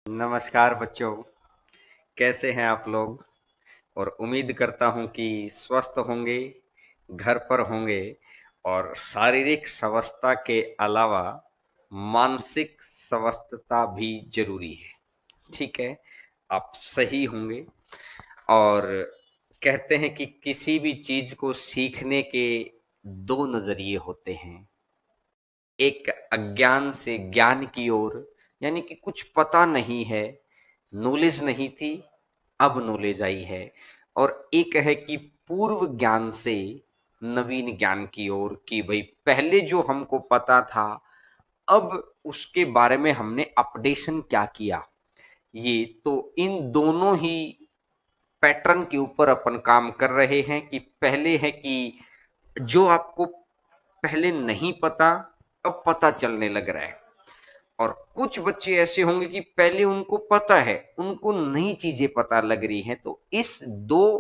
नमस्कार बच्चों। कैसे हैं आप लोग? और उम्मीद करता हूं कि स्वस्थ होंगे, घर पर होंगे और शारीरिक स्वस्थता के अलावा मानसिक स्वस्थता भी जरूरी है। ठीक है, आप सही होंगे। और कहते हैं कि किसी भी चीज को सीखने के दो नजरिए होते हैं। एक अज्ञान से ज्ञान की ओर, यानी कि कुछ पता नहीं है, नॉलेज नहीं थी, अब नॉलेज आई है। और एक है कि पूर्व ज्ञान से नवीन ज्ञान की ओर, कि भाई पहले जो हमको पता था अब उसके बारे में हमने अपडेशन क्या किया। ये तो इन दोनों ही पैटर्न के ऊपर अपन काम कर रहे हैं। कि पहले है कि जो आपको पहले नहीं पता अब पता चलने लग रहा है। और कुछ बच्चे ऐसे होंगे कि पहले उनको पता है, उनको नई चीजें पता लग रही हैं। तो इस दो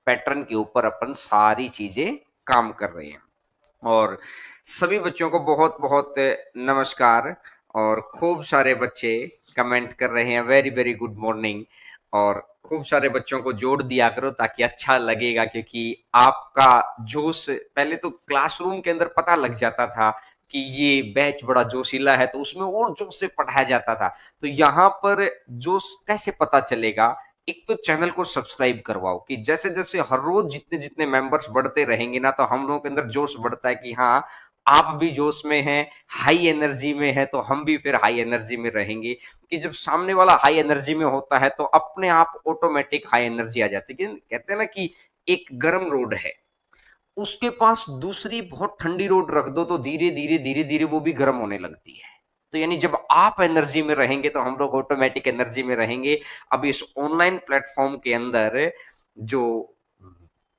पैटर्न के ऊपर अपन सारी चीजें काम कर रहे हैं। और सभी बच्चों को बहुत बहुत नमस्कार। और खूब सारे बच्चे कमेंट कर रहे हैं वेरी वेरी गुड मॉर्निंग। और खूब सारे बच्चों को जोड़ दिया करो ताकि अच्छा लगेगा, क्योंकि आपका जोश पहले तो क्लासरूम के अंदर पता लग जाता था कि ये बैच बड़ा जोशीला है तो उसमें और जोश से पढ़ाया जाता था। तो यहाँ पर जोश कैसे पता चलेगा? एक तो चैनल को सब्सक्राइब करवाओ, कि जैसे जैसे हर रोज जितने जितने मेंबर्स बढ़ते रहेंगे ना, तो हम लोगों के अंदर जोश बढ़ता है कि हाँ, आप भी जोश में हैं, हाई एनर्जी में है, तो हम भी फिर हाई एनर्जी में रहेंगे। कि जब सामने वाला हाई एनर्जी में होता है तो अपने आप ऑटोमेटिक हाई एनर्जी आ जाती है। कहते हैं ना कि एक गर्म रोड है, उसके पास दूसरी बहुत ठंडी रोड रख दो तो धीरे धीरे धीरे धीरे वो भी गर्म होने लगती है। तो यानी जब आप एनर्जी में रहेंगे तो हम लोग ऑटोमेटिक एनर्जी में रहेंगे। अब इस ऑनलाइन प्लेटफॉर्म के अंदर जो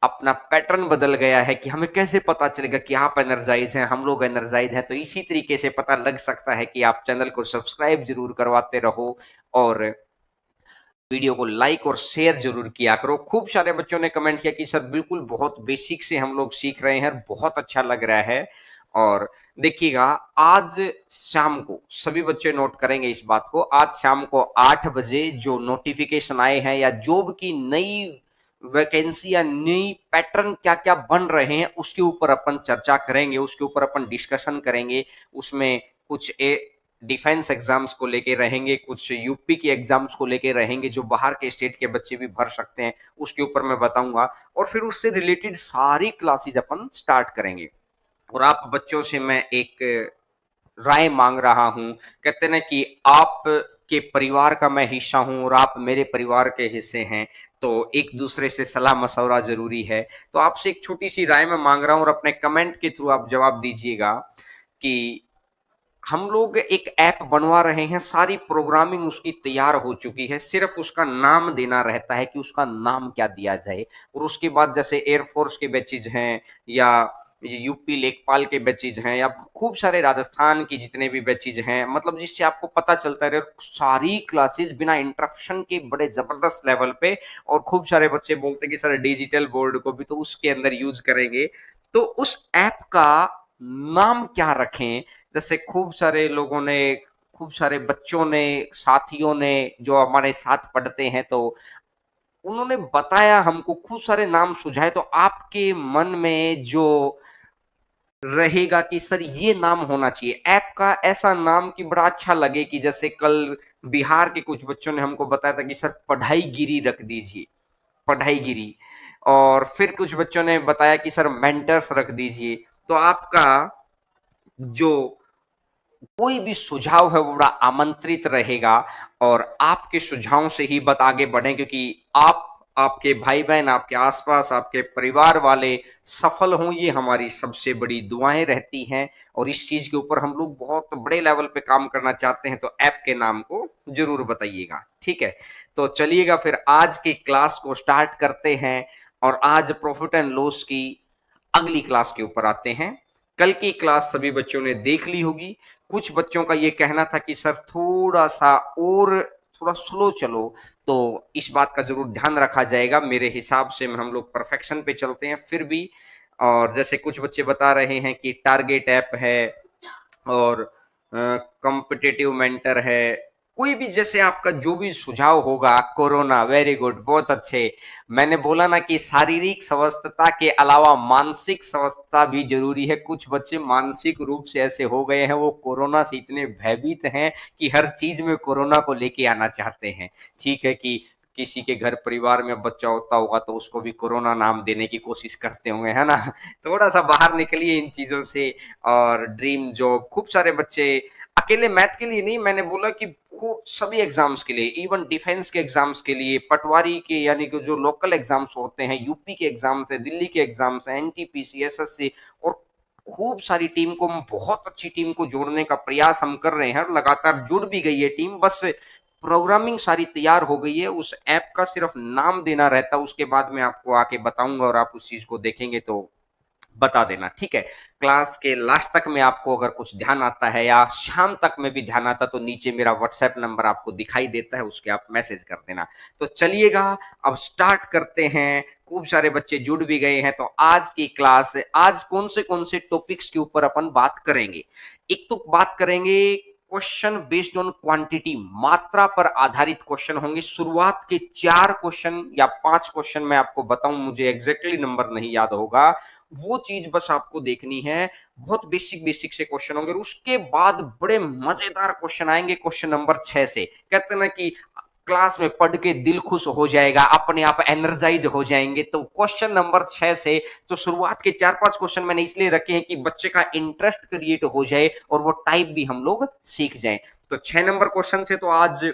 अपना पैटर्न बदल गया है कि हमें कैसे पता चलेगा कि आप एनर्जाइज हैं, हम लोग एनर्जाइज हैं, तो इसी तरीके से पता लग सकता है कि आप चैनल को सब्सक्राइब जरूर करवाते रहो और वीडियो को लाइक और शेयर जरूर किया करो। खूब सारे बच्चों ने कमेंट किया कि सर बिल्कुल बहुत बेसिक से हम लोग सीख रहे हैं, बहुत अच्छा लग रहा है। और देखिएगा, आज शाम को सभी बच्चे नोट करेंगे इस बात को, आज शाम को 8 बजे जो नोटिफिकेशन आए हैं या जॉब की नई वैकेंसी या नई पैटर्न क्या क्या बन रहे हैं उसके ऊपर अपन चर्चा करेंगे, उसके ऊपर अपन डिस्कशन करेंगे। उसमें कुछ डिफेंस एग्जाम्स को लेके रहेंगे, कुछ यूपी के एग्जाम्स को लेके रहेंगे जो बाहर के स्टेट के बच्चे भी भर सकते हैं, उसके ऊपर मैं बताऊंगा। और फिर उससे रिलेटेड सारी क्लासेस अपन स्टार्ट करेंगे। और आप बच्चों से मैं एक राय मांग रहा हूं। कहते ना कि आप के परिवार का मैं हिस्सा हूं और आप मेरे परिवार के हिस्से हैं, तो एक दूसरे से सलाह मशवरा जरूरी है। तो आपसे एक छोटी सी राय मैं मांग रहा हूं और अपने कमेंट के थ्रू आप जवाब दीजिएगा कि हम लोग एक ऐप बनवा रहे हैं, सारी प्रोग्रामिंग उसकी तैयार हो चुकी है, सिर्फ उसका नाम देना रहता है कि उसका नाम क्या दिया जाए। और उसके बाद जैसे एयरफोर्स के बैचेज हैं या यूपी लेखपाल के बैचेज हैं या खूब सारे राजस्थान की जितने भी बैचेज हैं, मतलब जिससे आपको पता चलता रहे सारी क्लासेस बिना इंटरप्शन के बड़े जबरदस्त लेवल पे। और खूब सारे बच्चे बोलते हैं कि सर डिजिटल बोर्ड को भी तो उसके अंदर यूज करेंगे, तो उस ऐप का नाम क्या रखें? जैसे खूब सारे लोगों ने, खूब सारे बच्चों ने, साथियों ने जो हमारे साथ पढ़ते हैं, तो उन्होंने बताया हमको, खूब सारे नाम सुझाए। तो आपके मन में जो रहेगा कि सर ये नाम होना चाहिए ऐप का, ऐसा नाम कि बड़ा अच्छा लगे। कि जैसे कल बिहार के कुछ बच्चों ने हमको बताया था कि सर पढ़ाई गिरी रख दीजिए, पढ़ाई गिरी। और फिर कुछ बच्चों ने बताया कि सर मेंटर्स रख दीजिए। तो आपका जो कोई भी सुझाव है वो बड़ा आमंत्रित रहेगा। और आपके सुझावों से ही बत आगे बढ़े, क्योंकि आप, आपके भाई बहन, आपके आसपास, आपके परिवार वाले सफल हों, ये हमारी सबसे बड़ी दुआएं रहती हैं। और इस चीज के ऊपर हम लोग बहुत बड़े लेवल पे काम करना चाहते हैं, तो ऐप के नाम को जरूर बताइएगा, ठीक है? तो चलिएगा फिर आज की क्लास को स्टार्ट करते हैं। और आज प्रॉफिट एंड लॉस की अगली क्लास के ऊपर आते हैं। कल की क्लास सभी बच्चों ने देख ली होगी। कुछ बच्चों का ये कहना था कि सर थोड़ा सा और थोड़ा स्लो चलो, तो इस बात का जरूर ध्यान रखा जाएगा। मेरे हिसाब से हम लोग परफेक्शन पे चलते हैं फिर भी। और जैसे कुछ बच्चे बता रहे हैं कि टारगेट ऐप है और कॉम्पिटिटिव मेंटर है, कोई भी जैसे आपका जो भी सुझाव होगा। कोरोना, वेरी गुड, बहुत अच्छे। मैंने बोला ना कि शारीरिक स्वस्थता के अलावा मानसिक स्वस्थता भी जरूरी है। कुछ बच्चे मानसिक रूप से ऐसे हो गए हैं, वो कोरोना से इतने भयभीत हैं कि हर चीज में कोरोना को लेके आना चाहते हैं। ठीक है कि किसी के घर परिवार में बच्चा होता होगा तो उसको भी कोरोना नाम देने की कोशिश करते होंगे, है ना। थोड़ा सा बाहर निकलिए इन चीजों से। और ड्रीम जॉब, खूब सारे बच्चे, अकेले मैथ के लिए नहीं, मैंने बोला कि खूब सभी एग्जाम्स के लिए, इवन डिफेंस के एग्जाम्स के लिए, पटवारी के यानी कि जो लोकल एग्जाम्स होते हैं, यूपी के एग्जाम्स है, दिल्ली के एग्जाम्स है, एनटीपीसी, एसएससी, और खूब सारी टीम को, बहुत अच्छी टीम को जोड़ने का प्रयास हम कर रहे हैं और लगातार जुड़ भी गई है टीम। बस प्रोग्रामिंग सारी तैयार हो गई है, उस ऐप का सिर्फ नाम देना रहता है। उसके बाद मैं आपको आके बताऊंगा और आप उस चीज को देखेंगे तो बता देना, ठीक है। क्लास के लास्ट तक में आपको अगर कुछ ध्यान आता है या शाम तक में भी ध्यान आता तो नीचे मेरा व्हाट्सएप नंबर आपको दिखाई देता है, उसके आप मैसेज कर देना। तो चलिएगा, अब स्टार्ट करते हैं। खूब सारे बच्चे जुड़ भी गए हैं, तो आज की क्लास, आज कौन से टॉपिक्स के ऊपर अपन बात करेंगे। एक तो बात करेंगे क्वेश्चन बेस्ड ऑन क्वांटिटी, मात्रा पर आधारित क्वेश्चन होंगे। शुरुआत के 4 क्वेश्चन या 5 क्वेश्चन मैं आपको बताऊं, मुझे एग्जैक्टली नंबर नहीं याद होगा, वो चीज बस आपको देखनी है। बहुत बेसिक बेसिक से क्वेश्चन होंगे, उसके बाद बड़े मजेदार क्वेश्चन आएंगे क्वेश्चन नंबर 6 से। कहते हैं ना कि क्लास में पढ़ के दिल खुश हो जाएगा, अपने आप एनर्जाइज हो जाएंगे। तो क्वेश्चन नंबर 6 से, तो शुरुआत के 4-5 क्वेश्चन मैंने इसलिए रखे हैं कि बच्चे का इंटरेस्ट क्रिएट हो जाए और वो टाइप भी हम लोग सीख जाएं। तो 6 नंबर क्वेश्चन से तो आज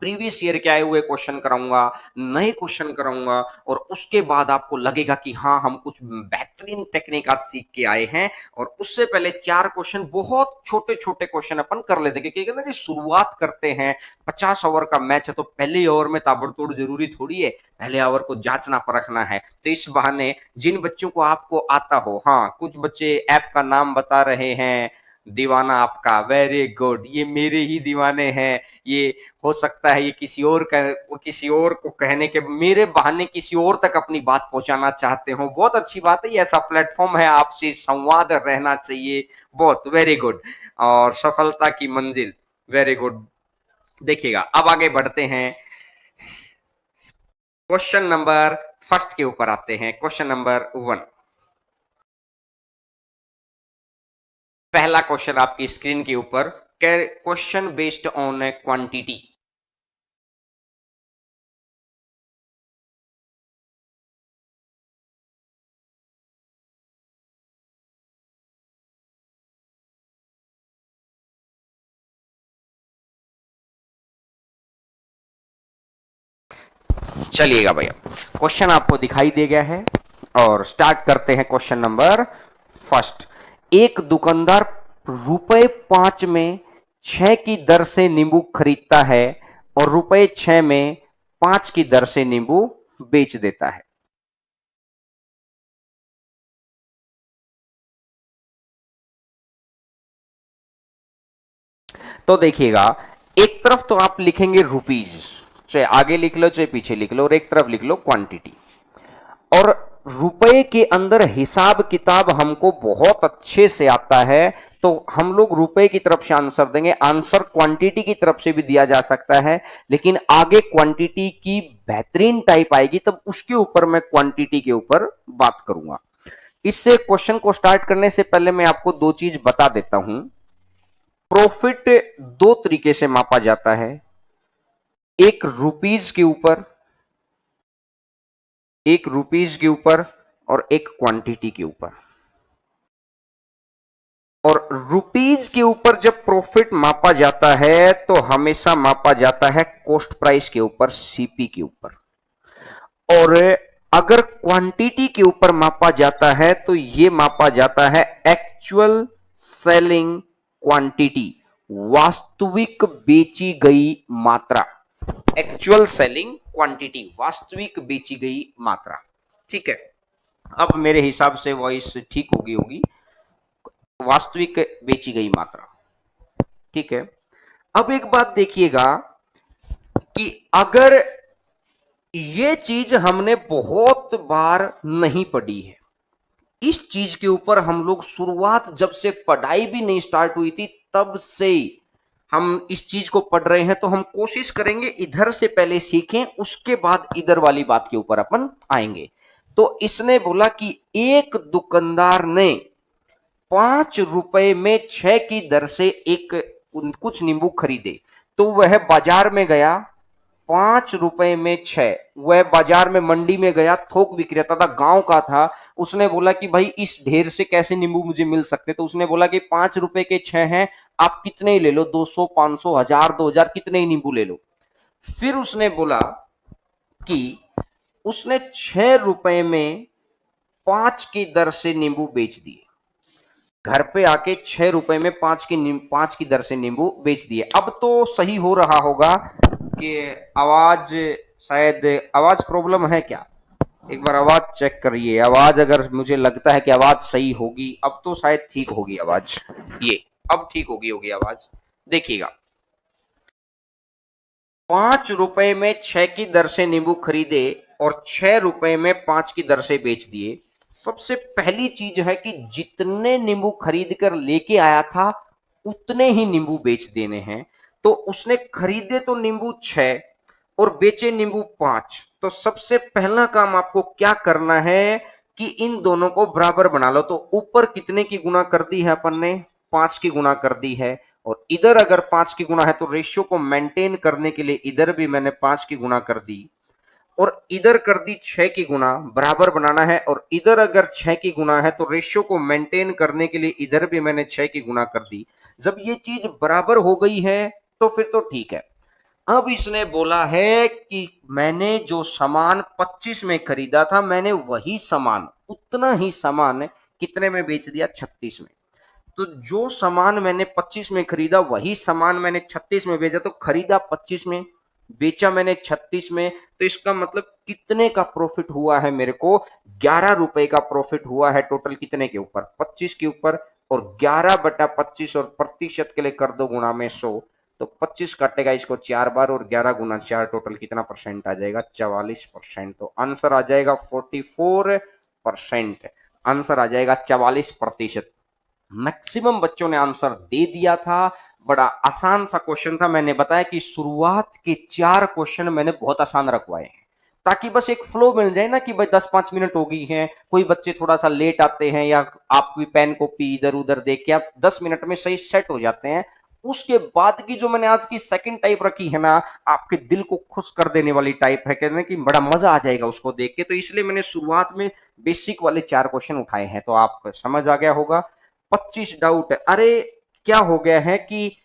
प्रीवियस ईयर के आए हुए क्वेश्चन कराऊंगा, नए क्वेश्चन कराऊंगा, और उसके बाद आपको लगेगा कि हाँ, हम कुछ बेहतरीन टेक्निक आज सीख के आए हैं। और उससे पहले 4 क्वेश्चन, बहुत छोटे छोटे क्वेश्चन अपन कर लेते हैं, क्योंकि ना शुरुआत करते हैं, 50 ओवर का मैच है, तो पहले ओवर में ताबड़तोड़ जरूरी थोड़ी है, पहले ओवर को जांचना परखना है। तो इस बहाने जिन बच्चों को आपको आता हो, हाँ कुछ बच्चे ऐप का नाम बता रहे हैं, दीवाना आपका, वेरी गुड, ये मेरे ही दीवाने हैं। ये हो सकता है ये किसी और को कहने के, मेरे बहाने किसी और तक अपनी बात पहुंचाना चाहते हो। बहुत अच्छी बात है, ये ऐसा प्लेटफॉर्म है, आपसे संवाद रहना चाहिए। बहुत वेरी गुड। और सफलता की मंजिल, वेरी गुड। देखिएगा, अब आगे बढ़ते हैं, क्वेश्चन नंबर फर्स्ट के ऊपर आते हैं। क्वेश्चन नंबर 1, पहला क्वेश्चन आपकी स्क्रीन के ऊपर, क्वेश्चन बेस्ड ऑन क्वांटिटी। चलिएगा भैया, क्वेश्चन आपको दिखाई दे गया है और स्टार्ट करते हैं क्वेश्चन नंबर फर्स्ट। एक दुकानदार ₹5 में 6 की दर से नींबू खरीदता है और ₹6 में 5 की दर से नींबू बेच देता है। तो देखिएगा, एक तरफ तो आप लिखेंगे रुपीज, चाहे आगे लिख लो चाहे पीछे लिख लो, और एक तरफ लिख लो क्वांटिटी। और रुपए के अंदर हिसाब किताब हमको बहुत अच्छे से आता है, तो हम लोग रुपए की तरफ से आंसर देंगे। आंसर क्वांटिटी की तरफ से भी दिया जा सकता है, लेकिन आगे क्वांटिटी की बेहतरीन टाइप आएगी, तब उसके ऊपर मैं क्वांटिटी के ऊपर बात करूंगा। इससे क्वेश्चन को स्टार्ट करने से पहले मैं आपको दो चीज बता देता हूं। प्रॉफिट दो तरीके से मापा जाता है, एक रुपीज के ऊपर, एक रुपीज के ऊपर, और एक क्वांटिटी के ऊपर। और रुपीज के ऊपर जब प्रॉफिट मापा जाता है तो हमेशा मापा जाता है कॉस्ट प्राइस के ऊपर, सीपी के ऊपर। और अगर क्वांटिटी के ऊपर मापा जाता है तो यह मापा जाता है एक्चुअल सेलिंग क्वांटिटी, वास्तविक बेची गई मात्रा। एक्चुअल सेलिंग क्वांटिटी, वास्तविक बेची गई मात्रा। ठीक है, अब मेरे हिसाब से वॉइस ठीक होगी होगी, वास्तविक बेची गई मात्रा। ठीक है, अब एक बात देखिएगा कि अगर ये चीज हमने बहुत बार नहीं पढ़ी है, इस चीज के ऊपर हम लोग शुरुआत जब से पढ़ाई भी नहीं स्टार्ट हुई थी तब से हम इस चीज को पढ़ रहे हैं तो हम कोशिश करेंगे इधर से पहले सीखें, उसके बाद इधर वाली बात के ऊपर अपन आएंगे। तो इसने बोला कि एक दुकानदार ने 5 रुपए में 6 की दर से एक कुछ नींबू खरीदे। तो वह बाजार में गया, 5 रुपए में 6, वह बाजार में मंडी में गया, थोक विक्रेता था, गांव का था। उसने बोला कि भाई इस ढेर से कैसे नींबू मुझे मिल सकते? तो उसने बोला कि 5 रुपए के 6 हैं, आप कितने ही ले लो, 200, 500, 1000, 2000, कितने ही नींबू ले लो। फिर उसने बोला कि उसने 6 रुपए में 5 की दर से नींबू बेच दिए। घर पे आके 6 रुपए में 5 की दर से नींबू बेच दिए। अब तो सही हो रहा होगा कि आवाज, शायद आवाज प्रॉब्लम है क्या? एक बार आवाज चेक करिए। आवाज, अगर मुझे लगता है कि आवाज सही होगी, अब तो शायद ठीक होगी आवाज। ये अब ठीक होगी आवाज। देखिएगा, 5 रुपए में 6 की दर से नींबू खरीदे और 6 रुपए में 5 की दर से बेच दिए। सबसे पहली चीज है कि जितने नींबू खरीद कर लेके आया था उतने ही नींबू बेच देने हैं। तो उसने खरीदे तो नींबू 6 और बेचे नींबू 5। तो सबसे पहला काम आपको क्या करना है कि इन दोनों को बराबर बना लो। तो ऊपर कितने की गुना कर दी है अपन ने? 5 की गुना कर दी है। और इधर अगर 5 की गुना है तो रेशियो को मेंटेन करने के लिए इधर भी मैंने 5 की गुना कर दी, और इधर कर दी 6 की गुना, बराबर बनाना है। और इधर अगर 6 की गुना है तो रेशियो को मेंटेन करने के लिए इधर भी मैंने 6 की गुना कर दी। जब ये चीज बराबर हो गई है तो फिर तो ठीक है। अब इसने बोला है कि मैंने जो सामान 25 में खरीदा था, मैंने वही सामान, उतना ही सामान कितने में बेच दिया? 36 में। तो जो सामान मैंने 25 में खरीदा वही सामान मैंने 36 में बेचा। तो खरीदा 25 में, बेचा मैंने 36 में। तो इसका मतलब कितने का प्रॉफिट हुआ है मेरे को? 11 रुपए का प्रॉफिट हुआ है। टोटल कितने के ऊपर? 25 के ऊपर। और 11/25 और प्रतिशत के लिए कर दो गुणा में 100। तो 25 काटेगा इसको 4 बार और 11 × 4, टोटल कितना परसेंट आ जाएगा? 44%। तो आंसर आ जाएगा 44%। आंसर आ जाएगा 44%। मैक्सिमम बच्चों ने आंसर दे दिया था। बड़ा आसान सा क्वेश्चन था। मैंने बताया कि शुरुआत के 4 क्वेश्चन मैंने बहुत आसान रखवाए हैं, ताकि बस एक फ्लो मिल जाए ना कि भाई 10-5 मिनट हो गई हैं, कोई बच्चे थोड़ा सा लेट आते हैं या आप भी पेन कॉपी इधर उधर देख के आप 10 मिनट में सही सेट हो जाते हैं। उसके बाद की जो मैंने आज की सेकंड टाइप रखी है ना, आपके दिल को खुश कर देने वाली टाइप है, कहते हैं कि बड़ा मजा आ जाएगा उसको देख के। तो इसलिए मैंने शुरुआत में बेसिक वाले 4 क्वेश्चन उठाए हैं। तो आप समझ आ गया होगा। 25 डाउट है। अरे क्या हो गया है कि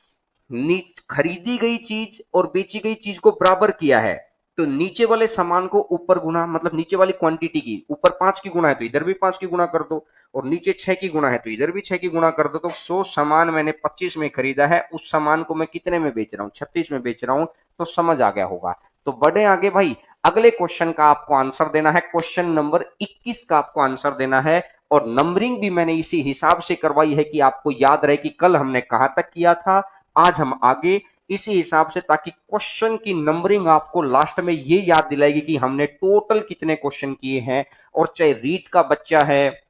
खरीदी गई चीज और बेची गई चीज को बराबर किया है। तो नीचे वाले सामान को ऊपर गुना, मतलब नीचे वाली क्वांटिटी की ऊपर 5 की गुना है तो इधर भी 5 की गुना कर दो, और नीचे 6 की गुना है तो इधर भी 6 की गुना कर दो। तो 100 सामान मैंने 25 में खरीदा है, उस सामान को मैं कितने में बेच रहा हूँ? 36 में बेच रहा हूँ। तो समझ आ गया होगा। तो बढ़े आगे भाई। अगले क्वेश्चन का आपको आंसर देना है। क्वेश्चन नंबर 21 का आपको आंसर देना है। और नंबरिंग भी मैंने इसी हिसाब से करवाई है कि आपको याद रहे कि कल हमने कहां तक किया था, आज हम आगे इसी हिसाब से, ताकि क्वेश्चन की नंबरिंग आपको लास्ट में ये याद दिलाएगी कि हमने टोटल कितने क्वेश्चन किए हैं। और चाहे रीट का बच्चा है,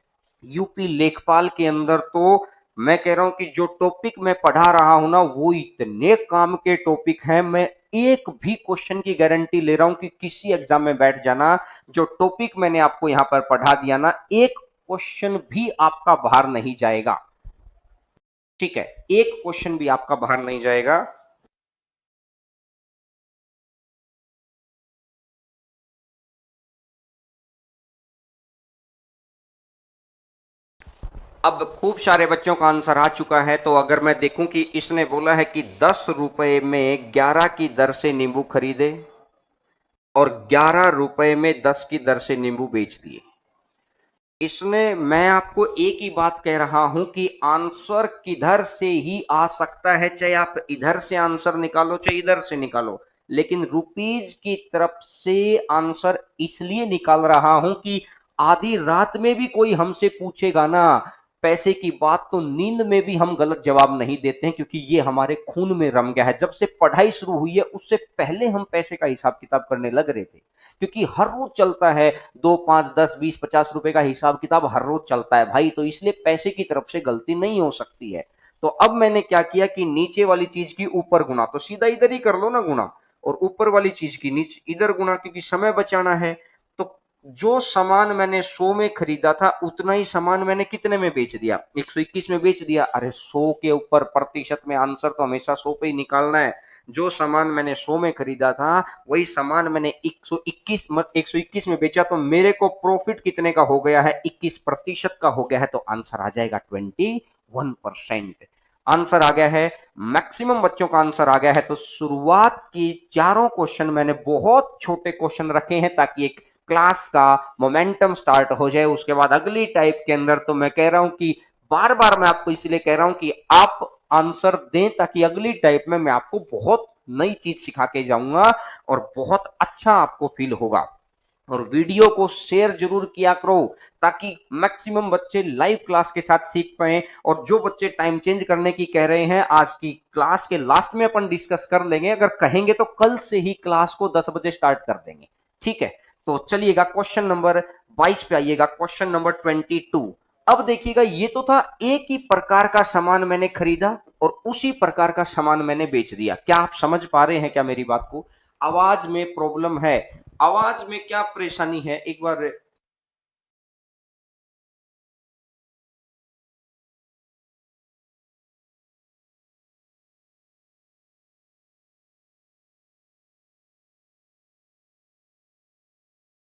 यूपी लेखपाल के अंदर, तो मैं कह रहा हूं कि जो टॉपिक मैं पढ़ा रहा हूं ना, वो इतने काम के टॉपिक हैं। मैं एक भी क्वेश्चन की गारंटी ले रहा हूं कि किसी एग्जाम में बैठ जाना, जो टॉपिक मैंने आपको यहां पर पढ़ा दिया ना, एक क्वेश्चन भी आपका बाहर नहीं जाएगा। ठीक है, एक क्वेश्चन भी आपका बाहर नहीं जाएगा। अब खूब सारे बच्चों का आंसर आ चुका है। तो अगर मैं देखूं कि इसने बोला है कि 10 रुपए में 11 की दर से नींबू खरीदे और 11 रुपए में 10 की दर से नींबू बेच दिए। इसने, मैं आपको एक ही बात कह रहा हूं कि आंसर किधर से ही आ सकता है, चाहे आप इधर से आंसर निकालो चाहे इधर से निकालो, लेकिन रुपीज की तरफ से आंसर इसलिए निकाल रहा हूं कि आधी रात में भी कोई हमसे पूछेगा ना पैसे की बात, तो नींद में भी हम गलत जवाब नहीं देते हैं, क्योंकि ये हमारे खून में रम गया है। जब से पढ़ाई शुरू हुई है उससे पहले हम पैसे का हिसाब किताब करने लग रहे थे, क्योंकि हर रोज चलता है 2, 5, 10, 20, 50 रुपए का हिसाब किताब हर रोज चलता है भाई। तो इसलिए पैसे की तरफ से गलती नहीं हो सकती है। तो अब मैंने क्या किया कि नीचे वाली चीज की ऊपर गुना, तो सीधा इधर ही कर लो ना गुना, और ऊपर वाली चीज की नीचे इधर गुना, क्योंकि समय बचाना है। तो जो सामान मैंने 100 में खरीदा था उतना ही सामान मैंने कितने में बेच दिया, 121 में बेच दिया। अरे 100 के ऊपर प्रतिशत में आंसर तो हमेशा 100 पे ही निकालना है। जो सामान मैंने 100 में खरीदा था वही सामान मैंने 121 में बेचा, तो मेरे को प्रॉफिट कितने का हो गया है, 21% का हो गया है। तो आंसर आ जाएगा 21%। आंसर आ गया है, मैक्सिमम बच्चों का आंसर आ गया है। तो शुरुआत की चारों क्वेश्चन मैंने बहुत छोटे क्वेश्चन रखे हैं ताकि एक क्लास का मोमेंटम स्टार्ट हो जाए। उसके बाद अगली टाइप के अंदर तो मैं कह रहा हूं कि बार बार मैं आपको इसलिए कह रहा हूं कि आप आंसर दें ताकि अगली टाइप में मैं आपको बहुत नई चीज सिखा के जाऊंगा और बहुत अच्छा आपको फील होगा। और वीडियो को शेयर जरूर किया करो ताकि मैक्सिमम बच्चे लाइव क्लास के साथ सीख पाए। और जो बच्चे टाइम चेंज करने की कह रहे हैं, आज की क्लास के लास्ट में अपन डिस्कस कर लेंगे, अगर कहेंगे तो कल से ही क्लास को 10 बजे स्टार्ट कर देंगे, ठीक है। तो चलिएगा क्वेश्चन नंबर 22 पे आइएगा, क्वेश्चन नंबर 22। अब देखिएगा, ये तो था एक ही प्रकार का सामान मैंने खरीदा और उसी प्रकार का सामान मैंने बेच दिया। क्या आप समझ पा रहे हैं क्या मेरी बात को? आवाज में प्रॉब्लम है, आवाज में क्या परेशानी है, एक बार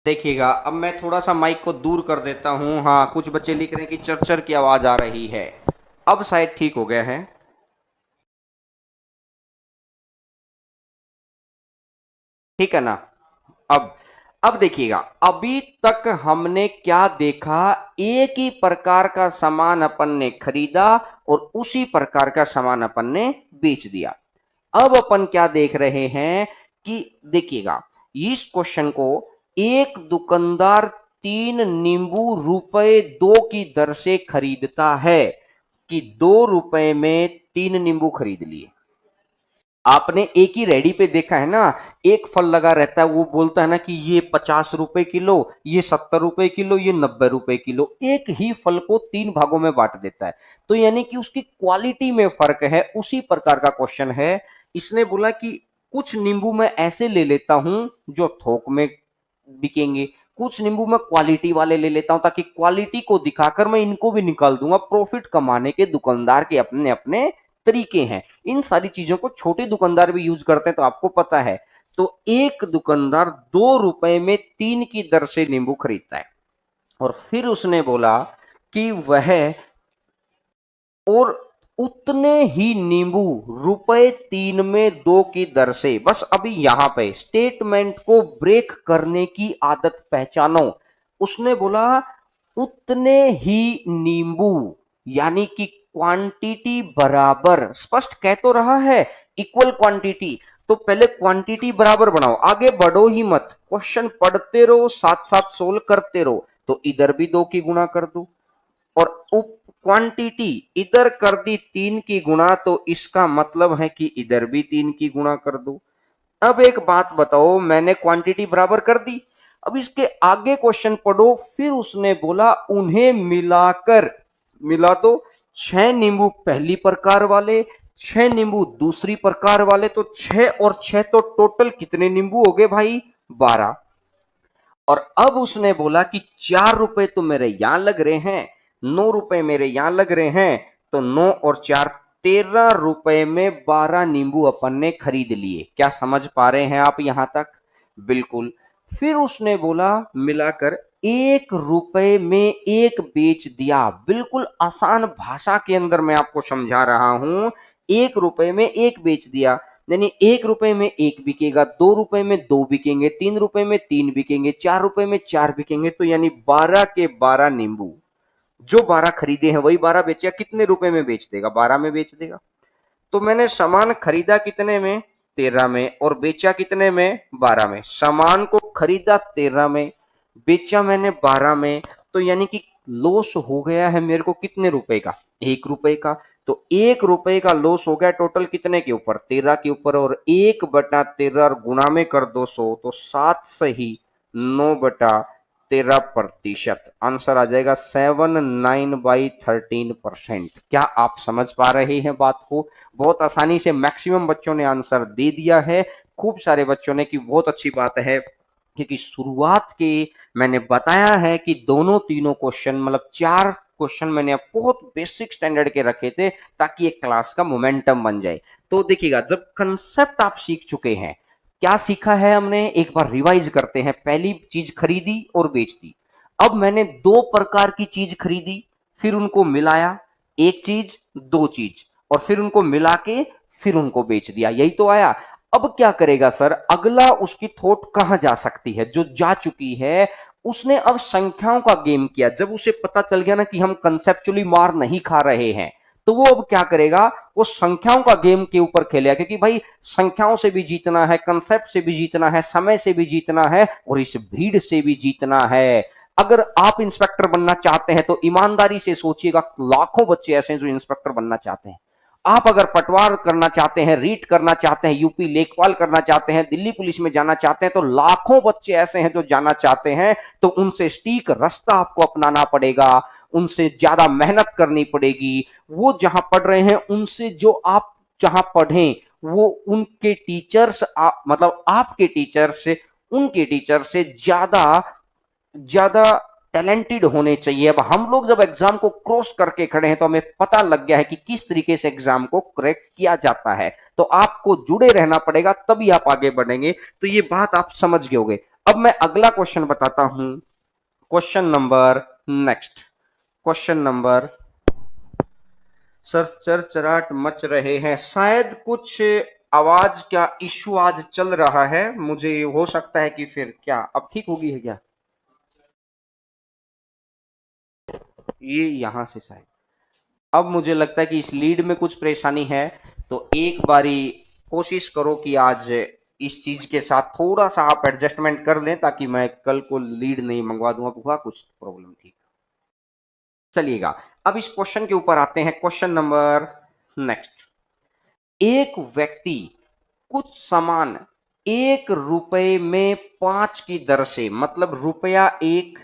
देखिएगा। अब मैं थोड़ा सा माइक को दूर कर देता हूं। हाँ, कुछ बच्चे लिख रहे हैं कि चरचर की आवाज आ रही है। अब शायद ठीक हो गया है, ठीक है ना? अब अब देखिएगा, अभी तक हमने क्या देखा, एक ही प्रकार का सामान अपन ने खरीदा और उसी प्रकार का सामान अपन ने बेच दिया। अब अपन क्या देख रहे हैं कि देखिएगा, इस क्वेश्चन को, एक दुकानदार 3 नींबू रुपए 2 की दर से खरीदता है, कि 2 रुपए में 3 नींबू खरीद लिए। आपने एक ही रेडी पे देखा है ना, एक फल लगा रहता है, वो बोलता है ना कि ये 50 रुपए किलो, ये 70 रुपए किलो, ये 90 रुपए किलो, एक ही फल को 3 भागों में बांट देता है। तो यानी कि उसकी क्वालिटी में फर्क है। उसी प्रकार का क्वेश्चन है। इसने बोला कि कुछ नींबू मैं ऐसे ले लेता हूं जो थोक में बिकेंगे, कुछ नींबू मैं क्वालिटी वाले ले लेता हूं ताकि क्वालिटी को दिखाकर मैं इनको भी निकाल दूंगा। प्रॉफिट कमाने के दुकानदार के अपने अपने तरीके हैं। इन सारी चीजों को छोटे दुकानदार भी यूज करते हैं, तो आपको पता है। तो एक दुकानदार 2 रुपए में 3 की दर से नींबू खरीदता है, और फिर उसने बोला कि वह और उतने ही नींबू रुपए 3 में 2 की दर से, बस अभी यहां पे स्टेटमेंट को ब्रेक करने की आदत पहचानो। उसने बोला उतने ही नींबू, यानी कि क्वांटिटी बराबर, स्पष्ट कह तो रहा है इक्वल क्वांटिटी। तो पहले क्वांटिटी बराबर बनाओ, आगे बढ़ो ही मत, क्वेश्चन पढ़ते रहो, साथ साथ सोल्व करते रहो। तो इधर भी 2 की गुणा कर दो, और उप क्वांटिटी इधर कर दी 3 की गुणा, तो इसका मतलब है कि इधर भी 3 की गुणा कर दो। अब एक बात बताओ, मैंने क्वांटिटी बराबर कर दी, अब इसके आगे क्वेश्चन पढ़ो। फिर उसने बोला उन्हें मिलाकर, मिला दो, 6 नींबू पहली प्रकार वाले, 6 नींबू दूसरी प्रकार वाले, तो 6 और 6 तो टोटल कितने नींबू हो गए भाई, 12। और अब उसने बोला कि 4 रुपए तो मेरे यहां लग रहे हैं, 9 रुपए मेरे यहां लग रहे हैं, तो 9 और 4, 13 रुपए में 12 नींबू अपन ने खरीद लिए। क्या समझ पा रहे हैं आप यहां तक? बिल्कुल। फिर उसने बोला मिलाकर 1 रुपए में एक बेच दिया। बिल्कुल आसान भाषा के अंदर मैं आपको समझा रहा हूं, 1 रुपए में एक बेच दिया, यानी 1 रुपए में एक बिकेगा, 2 रुपए में दो बिकेंगे, 3 रुपए में 3 बिकेंगे, 4 रुपए में 4 बिकेंगे। तो यानी 12 के 12 नींबू, जो 12 खरीदे हैं वही 12 बेचेगा। कितने रुपए में बेच देगा, 12 में बेच देगा। तो मैंने सामान खरीदा कितने में, 13 में, और बेचा कितने में, 12 में। सामान को खरीदा 13 में, बेचा मैंने 12 में, तो यानी कि लॉस हो गया है मेरे को कितने रुपए का, 1 रुपए का। तो 1 रुपए का लॉस हो गया टोटल कितने के ऊपर, 13 के ऊपर, और 1/13 और गुणा में कर दो 100, तो 7 सही 9/13, 13%। आंसर आ जाएगा 79/13%। क्या आप समझ पा रहे हैं बात को? बहुत आसानी से मैक्सिमम बच्चों ने आंसर दे दिया है, खूब सारे बच्चों ने, कि बहुत अच्छी बात है, क्योंकि शुरुआत के मैंने बताया है कि दोनों तीनों क्वेश्चन, मतलब 4 क्वेश्चन मैंने बहुत बेसिक स्टैंडर्ड के रखे थे ताकि एक क्लास का मोमेंटम बन जाए। तो देखिएगा, जब कंसेप्ट आप सीख चुके हैं, क्या सीखा है हमने, एक बार रिवाइज करते हैं। पहली चीज खरीदी और बेच दी। अब मैंने 2 प्रकार की चीज खरीदी, फिर उनको मिलाया, एक चीज, 2 चीज, और फिर उनको मिला के फिर उनको बेच दिया, यही तो आया। अब क्या करेगा सर, अगला उसकी थॉट कहां जा सकती है, जो जा चुकी है, उसने अब संख्याओं का गेम किया। जब उसे पता चल गया ना कि हम कंसेप्चुअली मार नहीं खा रहे हैं, तो वो अब क्या करेगा, वो संख्याओं का गेम के ऊपर खेलेगा, क्योंकि भाई संख्याओं से भी जीतना है, कंसेप्ट से भी जीतना है, समय से भी जीतना है, और इस भीड़ से भी जीतना है। अगर आप इंस्पेक्टर बनना चाहते हैं तो ईमानदारी से सोचिएगा, लाखों बच्चे ऐसे हैं जो इंस्पेक्टर बनना चाहते हैं। आप अगर पटवार करना चाहते हैं, रीट करना चाहते हैं, यूपी लेखपाल करना चाहते हैं, दिल्ली पुलिस में जाना चाहते हैं, तो लाखों बच्चे ऐसे हैं जो जाना चाहते हैं। तो उनसे स्टीक रास्ता आपको अपनाना पड़ेगा, उनसे ज्यादा मेहनत करनी पड़ेगी। वो जहां पढ़ रहे हैं उनसे, जो आप जहां पढ़ें, वो उनके टीचर्स, मतलब आपके टीचर्स से, उनके टीचर से ज्यादा ज्यादा टैलेंटेड होने चाहिए। अब हम लोग जब एग्जाम को क्रॉस करके खड़े हैं तो हमें पता लग गया है कि किस तरीके से एग्जाम को क्रैक किया जाता है। तो आपको जुड़े रहना पड़ेगा, तभी आप आगे बढ़ेंगे। तो ये बात आप समझ गए होंगे। अब मैं अगला क्वेश्चन बताता हूं। Question number next, question number, sir चरचराट मच रहे हैं, शायद कुछ आवाज का इश्यू आज चल रहा है, मुझे हो सकता है कि फिर क्या अब ठीक होगी है क्या? ये यहां से शायद, अब मुझे लगता है कि इस लीड में कुछ परेशानी है। तो एक बारी कोशिश करो कि आज इस चीज के साथ थोड़ा सा आप एडजस्टमेंट कर लें, ताकि मैं कल को लीड नहीं मंगवा दूंगा। हुआ कुछ प्रॉब्लम, ठीक। चलिएगा, अब इस क्वेश्चन के ऊपर आते हैं। क्वेश्चन नंबर नेक्स्ट, एक व्यक्ति कुछ सामान 1 रुपए में 5 की दर से, मतलब रुपया 1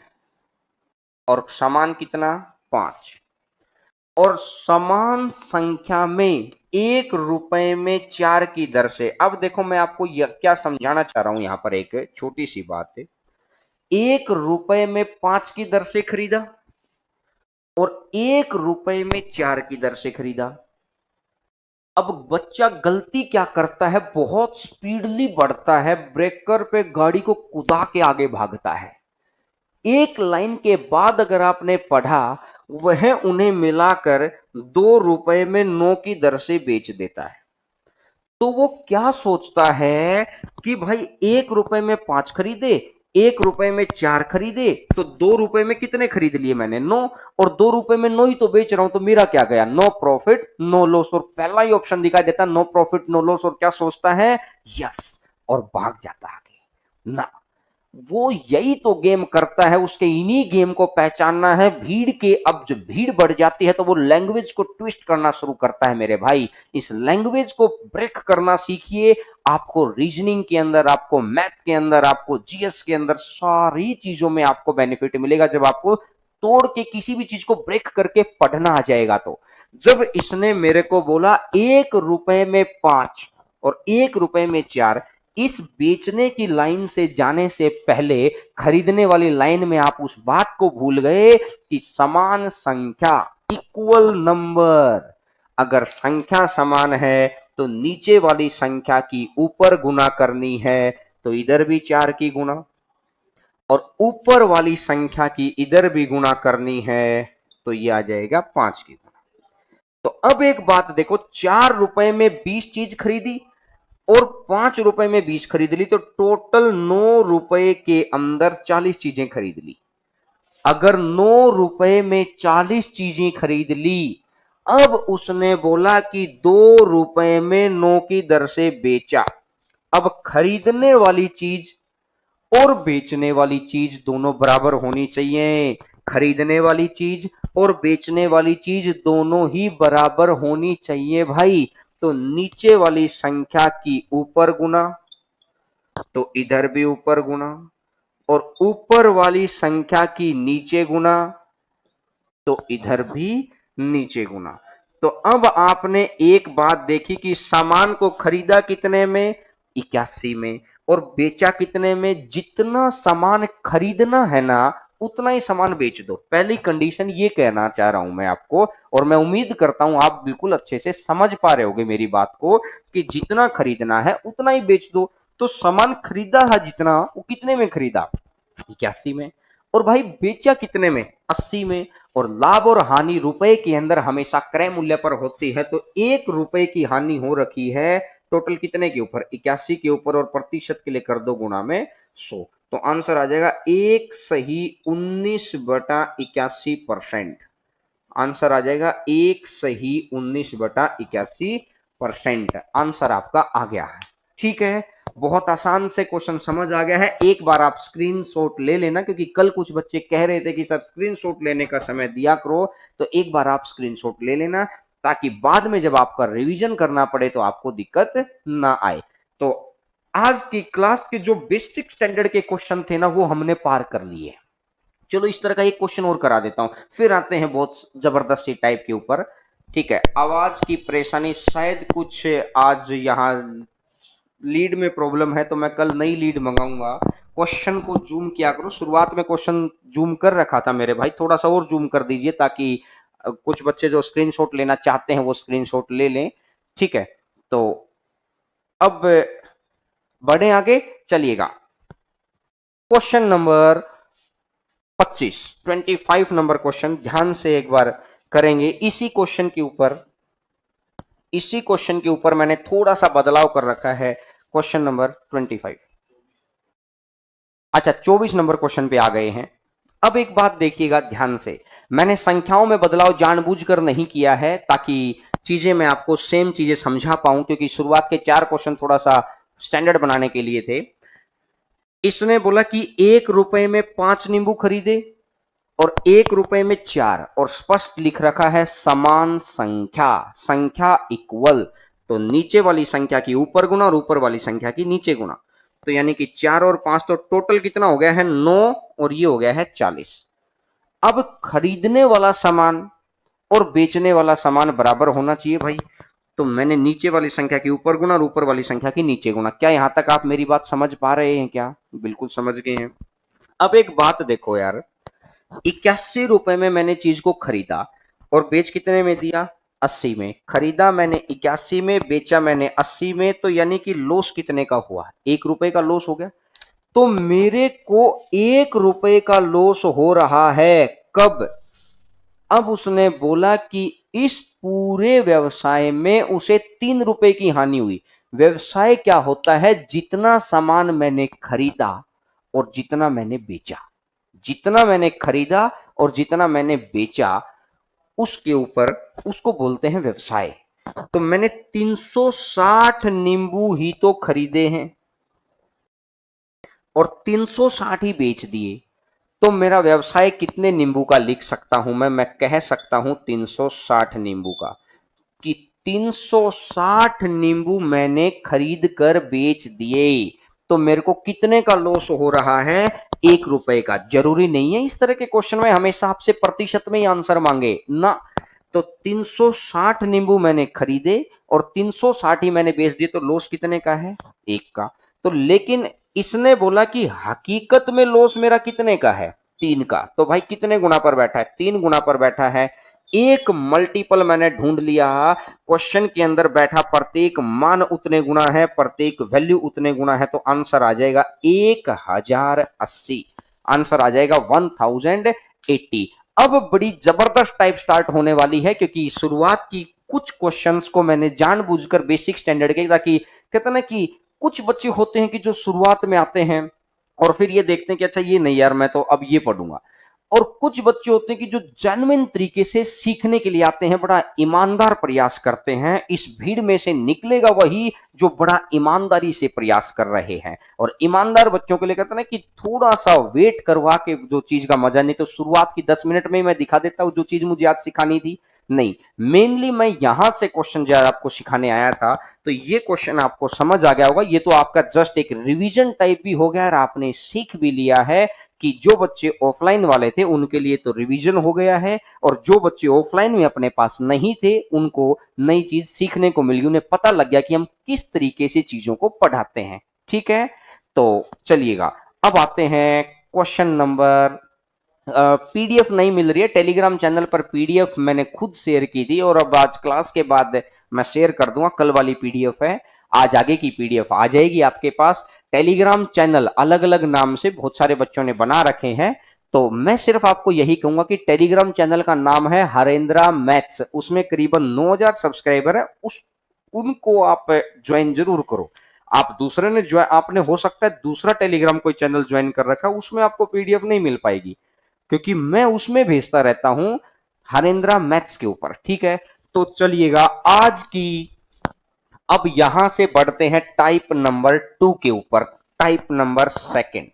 और सामान कितना, 5, और समान संख्या में 1 रुपए में 4 की दर से। अब देखो, मैं आपको क्या समझाना चाह रहा हूं, यहां पर एक छोटी सी बात है। 1 रुपए में 5 की दर से खरीदा और 1 रुपए में 4 की दर से खरीदा। अब बच्चा गलती क्या करता है, बहुत स्पीडली बढ़ता है, ब्रेकर पे गाड़ी को कुदा के आगे भागता है। एक लाइन के बाद अगर आपने पढ़ा, वह उन्हें मिलाकर 2 रुपए में 9 की दर से बेच देता है। तो वो क्या सोचता है कि भाई 1 रुपए में 5 खरीदे, 1 रुपए में 4 खरीदे, तो 2 रुपए में कितने खरीद लिए मैंने, 9, और 2 रुपए में 9 ही तो बेच रहा हूं, तो मेरा क्या गया, नो प्रॉफिट नो लॉस। और पहला ही ऑप्शन दिखाई देता, नो प्रॉफिट नो लॉस, और क्या सोचता है, यस, और भाग जाता आगे ना। वो यही तो गेम करता है, उसके इन्हीं गेम को पहचानना है भीड़ के। अब जब भीड़ बढ़ जाती है तो वो लैंग्वेज को ट्विस्ट करना शुरू करता है मेरे भाई। इस लैंग्वेज को ब्रेक करना सीखिए। आपको रीजनिंग के अंदर, आपको मैथ के अंदर, आपको जीएस के अंदर, सारी चीजों में आपको बेनिफिट मिलेगा जब आपको तोड़ के किसी भी चीज को ब्रेक करके पढ़ना आ जाएगा। तो जब इसने मेरे को बोला 1 रुपए में 5 और 1 रुपए में 4, इस बेचने की लाइन से जाने से पहले खरीदने वाली लाइन में आप उस बात को भूल गए कि समान संख्या, इक्वल नंबर, अगर संख्या समान है तो नीचे वाली संख्या की ऊपर गुना करनी है, तो इधर भी 4 की गुना, और ऊपर वाली संख्या की इधर भी गुना करनी है, तो ये आ जाएगा 5 की गुना। तो अब एक बात देखो, 4 रुपए में 20 चीज खरीदी और 5 रुपए में 20 खरीद ली, तो टोटल 9 रुपए के अंदर 40 चीजें खरीद ली। अगर 9 रुपए में 40 चीजें खरीद ली, अब उसने बोला कि 2 रुपए में 9 की दर से बेचा। अब खरीदने वाली चीज और बेचने वाली चीज दोनों बराबर होनी चाहिए। खरीदने वाली चीज और बेचने वाली चीज दोनों ही बराबर होनी चाहिए भाई। तो नीचे वाली संख्या की ऊपर गुना, तो इधर भी ऊपर गुना, और ऊपर वाली संख्या की नीचे गुना, तो इधर भी नीचे गुना। तो अब आपने एक बात देखी कि सामान को खरीदा कितने में, 81 में, और बेचा कितने में, जितना सामान खरीदना है ना उतना ही सामान बेच दो। पहली कंडीशन ये कहना चाह रहा हूं मैं आपको, और मैं उम्मीद करता हूं आप बिल्कुल अच्छे से समझ पा रहे होगे मेरी बात को, कि जितना खरीदना है उतना ही बेच दो। तो सामान खरीदा है जितना, वो कितने में खरीदा, 81 में, और भाई बेचा कितने में, 80 में। और लाभ और हानि रुपए के अंदर हमेशा क्रय मूल्य पर होती है, तो 1 रुपए की हानि हो रखी है टोटल कितने के ऊपर, 81 के ऊपर, और प्रतिशत के लिए कर दो गुना में 100। तो आंसर आ जाएगा 1/19/81%। आंसर आ जाएगा 1/19/81%। आंसर आपका आ गया है। ठीक है, बहुत आसान से क्वेश्चन समझ आ गया है। एक बार आप स्क्रीनशॉट ले लेना, क्योंकि कल कुछ बच्चे कह रहे थे कि सर स्क्रीनशॉट लेने का समय दिया करो, तो एक बार आप स्क्रीनशॉट ले लेना, ताकि बाद में जब आपका रिवीजन करना पड़े तो आपको दिक्कत ना आए। तो आज की क्लास के जो बेसिक स्टैंडर्ड के क्वेश्चन थे ना, वो हमने पार कर लिए। चलो इस तरह का एक क्वेश्चन और करा देता हूं, फिर आते हैं बहुत जबरदस्त सी टाइप के ऊपर। ठीक है, आवाज की परेशानी शायद कुछ आज यहाँ लीड में प्रॉब्लम है, तो मैं कल नई लीड मंगाऊंगा। क्वेश्चन को जूम किया करो, शुरुआत में क्वेश्चन जूम कर रखा था मेरे भाई, थोड़ा सा और जूम कर दीजिए, ताकि कुछ बच्चे जो स्क्रीनशॉट लेना चाहते हैं वो स्क्रीनशॉट ले लें। ठीक है, तो अब बढ़े आगे, चलिएगा। क्वेश्चन नंबर 25 नंबर क्वेश्चन ध्यान से एक बार करेंगे। इसी क्वेश्चन के ऊपर मैंने थोड़ा सा बदलाव कर रखा है। क्वेश्चन नंबर 25, अच्छा 24 नंबर क्वेश्चन पे आ गए हैं। अब एक बात देखिएगा ध्यान से, मैंने संख्याओं में बदलाव जानबूझकर नहीं किया है, ताकि चीजें मैं आपको सेम चीजें समझा पाऊं, क्योंकि शुरुआत के 4 क्वेश्चन थोड़ा सा स्टैंडर्ड बनाने के लिए थे। इसने बोला कि 1 रुपए में 5 नींबू खरीदे और 1 रुपए में 4, और स्पष्ट लिख रखा है समान संख्या, संख्या इक्वल, तो नीचे वाली संख्या की ऊपर गुना और ऊपर वाली संख्या की नीचे गुना। तो यानी कि 4 और 5, तो टोटल कितना हो गया है 9, और ये हो गया है 40। अब खरीदने वाला सामान और बेचने वाला सामान बराबर होना चाहिए भाई, तो मैंने नीचे वाली संख्या की ऊपर गुना और ऊपर वाली संख्या की नीचे गुना। क्या यहां तक आप मेरी बात समझ पा रहे हैं क्या? बिल्कुल समझ गए हैं। अब एक बात देखो यार, 81 रुपए में मैंने चीज को खरीदा और बेच कितने में दिया, 80 में। खरीदा मैंने 81 में, बेचा मैंने 80 में, तो यानी कि लॉस कितने का हुआ, 1 रुपए का लॉस हो गया। तो मेरे को 1 रुपए का लॉस हो रहा है कब, अब उसने बोला कि इस पूरे व्यवसाय में उसे 3 रुपए की हानि हुई। व्यवसाय क्या होता है, जितना सामान मैंने खरीदा और जितना मैंने बेचा, जितना मैंने खरीदा और जितना मैंने बेचा, उसके ऊपर उसको बोलते हैं व्यवसाय। तो मैंने 360 नींबू ही तो खरीदे हैं और 360 ही बेच दिए, तो मेरा व्यवसाय कितने नींबू का लिख सकता हूं मैं कह सकता हूं 360 नींबू का, कि 360 नींबू मैंने खरीद कर बेच दिए, तो मेरे को कितने का लॉस हो रहा है, 1 रुपए का। जरूरी नहीं है इस तरह के क्वेश्चन में हमेशा आपसे प्रतिशत में ही आंसर मांगे ना। तो 360 नींबू मैंने खरीदे और 360 ही मैंने बेच दिए, तो लॉस कितने का है, 1 का। तो लेकिन इसने बोला कि हकीकत में लॉस मेरा कितने का है, 3 का। तो भाई कितने गुना पर बैठा है, 3 गुना पर बैठा है। एक मल्टीपल मैंने ढूंढ लिया, क्वेश्चन के अंदर बैठा प्रत्येक मान उतने गुना है, प्रत्येक वैल्यू उतने गुना है, तो आंसर आ जाएगा 1080। आंसर आ जाएगा 1080। अब बड़ी जबरदस्त टाइप स्टार्ट होने वाली है, क्योंकि शुरुआत की कुछ क्वेश्चंस को मैंने जानबूझकर बेसिक स्टैंडर्ड के, ताकि कहते ना कि कुछ बच्चे होते हैं कि जो शुरुआत में आते हैं और फिर ये देखते हैं कि अच्छा ये नहीं यार मैं तो अब ये पढ़ूंगा, और कुछ बच्चे होते हैं कि जो जेन्युइन तरीके से सीखने के लिए आते हैं, बड़ा ईमानदार प्रयास करते हैं। इस भीड़ में से निकलेगा वही जो बड़ा ईमानदारी से प्रयास कर रहे हैं, और ईमानदार बच्चों के लिए कहते हैं ना कि थोड़ा सा वेट करवा के जो चीज का मजा नहीं, तो शुरुआत की 10 मिनट में मैं दिखा देता हूं जो चीज मुझे आज सिखानी थी, नहीं, मेनली मैं यहां से क्वेश्चन जो आपको सिखाने आया था, तो ये क्वेश्चन आपको समझ आ गया होगा। ये तो आपका जस्ट एक रिवीजन टाइप भी हो गया और आपने सीख भी लिया है कि जो बच्चे ऑफलाइन वाले थे उनके लिए तो रिवीजन हो गया है, और जो बच्चे ऑफलाइन में अपने पास नहीं थे उनको नई चीज सीखने को मिल गई, उन्हें पता लग गया कि हम किस तरीके से चीजों को पढ़ाते हैं। ठीक है, तो चलिएगा अब आते हैं क्वेश्चन नंबर। पीडीएफ नहीं मिल रही है टेलीग्राम चैनल पर, पीडीएफ मैंने खुद शेयर की थी और अब आज क्लास के बाद मैं शेयर कर दूंगा। कल वाली पीडीएफ है, आज आगे की पीडीएफ आ जाएगी आपके पास। टेलीग्राम चैनल अलग अलग नाम से बहुत सारे बच्चों ने बना रखे हैं, तो मैं सिर्फ आपको यही कहूंगा कि टेलीग्राम चैनल का नाम है हरेंद्रा मैथ्स, उसमें करीबन 9000 सब्सक्राइबर है, उस उनको आप ज्वाइन जरूर करो। आप दूसरे ने ज्वाइन, आपने हो सकता है दूसरा टेलीग्राम कोई चैनल ज्वाइन कर रखा है, उसमें आपको पीडीएफ नहीं मिल पाएगी, क्योंकि मैं उसमें भेजता रहता हूं हरेंद्रा मैथ्स के ऊपर। ठीक है, तो चलिएगा आज की, अब यहां से बढ़ते हैं टाइप नंबर 2 के ऊपर। Type number second,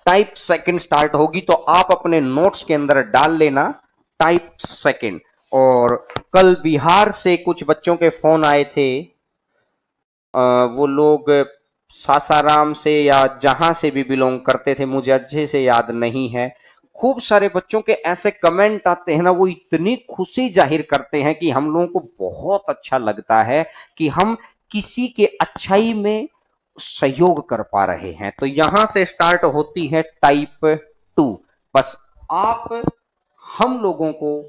type second start होगी तो आप अपने नोट्स के अंदर डाल लेना टाइप सेकंड। और कल बिहार से कुछ बच्चों के फोन आए थे, वो लोग सासाराम से या जहां से भी बिलोंग करते थे, मुझे अच्छे से याद नहीं है। खूब सारे बच्चों के ऐसे कमेंट आते हैं ना, वो इतनी खुशी जाहिर करते हैं कि हम लोगों को बहुत अच्छा लगता है कि हम किसी के अच्छाई में सहयोग कर पा रहे हैं। तो यहां से स्टार्ट होती है टाइप 2। बस आप हम लोगों को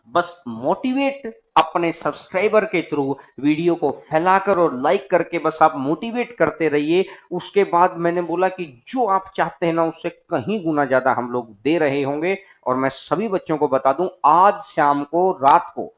बस मोटिवेट अपने सब्सक्राइबर के थ्रू वीडियो को फैलाकर और लाइक करके बस आप मोटिवेट करते रहिए। उसके बाद मैंने बोला कि जो आप चाहते हैं ना उससे कहीं गुना ज्यादा हम लोग दे रहे होंगे। और मैं सभी बच्चों को बता दूं, आज शाम को रात को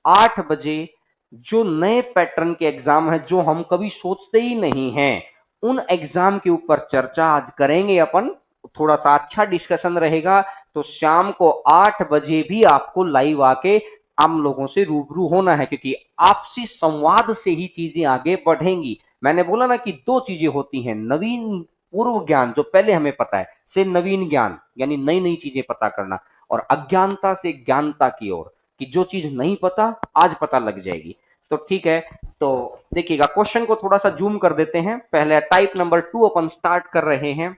8 बजे जो नए पैटर्न के एग्जाम है, जो हम कभी सोचते ही नहीं हैं, उन एग्जाम के ऊपर चर्चा आज करेंगे अपन। थोड़ा सा अच्छा डिस्कशन रहेगा, तो शाम को 8 बजे भी आपको लाइव आके हम लोगों से रूबरू होना है, क्योंकि आपसी संवाद से ही चीजें आगे बढ़ेंगी। मैंने बोला ना कि दो चीजें होती हैं, नवीन पूर्व ज्ञान जो पहले हमें पता है, से नवीन ज्ञान यानी नई नई चीजें पता करना, और अज्ञानता से ज्ञानता की ओर, कि जो चीज नहीं पता आज पता लग जाएगी। तो ठीक है, तो देखिएगा क्वेश्चन को थोड़ा सा जूम कर देते हैं। पहले टाइप नंबर 2 अपन स्टार्ट कर रहे हैं,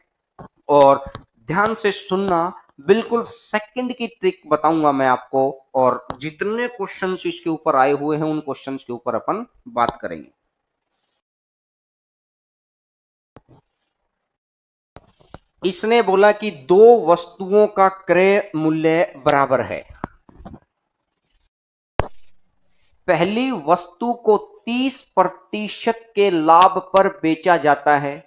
और ध्यान से सुनना, बिल्कुल सेकंड की ट्रिक बताऊंगा मैं आपको, और जितने क्वेश्चंस इसके ऊपर आए हुए हैं उन क्वेश्चंस के ऊपर अपन बात करेंगे। इसने बोला कि दो वस्तुओं का क्रय मूल्य बराबर है। पहली वस्तु को 30% के लाभ पर बेचा जाता है